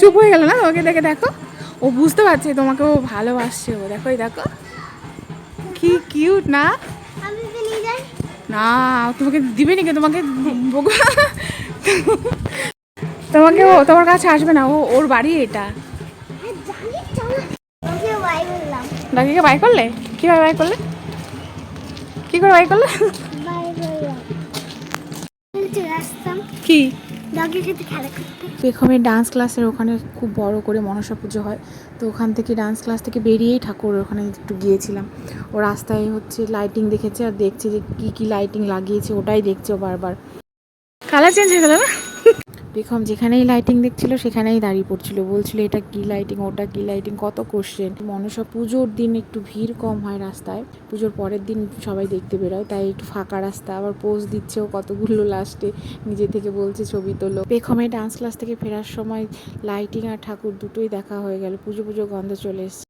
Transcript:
চুপ হয়ে গেল না তোমাকে দেখে? দেখো ও বুঝতে পারছে তোমাকে, ও ভালোবাসছে। ও দেখো, এই দেখো কি কিউট না? না তোমাকে দিবে নাকি? তোমাকে তোমাকে ও তোমার কাছে আসবে না, ও ওর বাড়ি এটা। ডাকিকে বাই করলে? কিভাবে বাই করলে? কি করে বাই করলে? কি পেখমের ডান্স ক্লাসের ওখানে খুব বড় করে মনসা পুজো হয়, তো ওখান থেকে ডান্স ক্লাস থেকে বেরিয়েই ঠাকুর ওখানে একটু গিয়েছিলাম। ও রাস্তায় হচ্ছে লাইটিং দেখেছে আর দেখছে যে কি কি লাইটিং লাগিয়েছে, ওটাই দেখছে ও বারবার। কালার চেঞ্জ হয়ে গেল না? পেখম যেখানেই লাইটিং দেখছিল সেখানেই দাঁড়িয়ে পড়ছিল, বলছিল এটা কি লাইটিং, ওটা কি লাইটিং, কত কোশ্চেন। মনসা পুজোর দিন একটু ভিড় কম হয় রাস্তায়, পুজোর পরের দিন সবাই দেখতে বেরোয়, তাই একটু ফাঁকা রাস্তা। আবার পোজ দিচ্ছেও কতগুলো, লাস্টে নিজে থেকে বলছে ছবি তোলো। পেখমে ডান্স ক্লাস থেকে ফেরার সময় লাইটিং আর ঠাকুর দুটোই দেখা হয়ে গেল, পুজো পুজো গন্ধ চলে এসছে।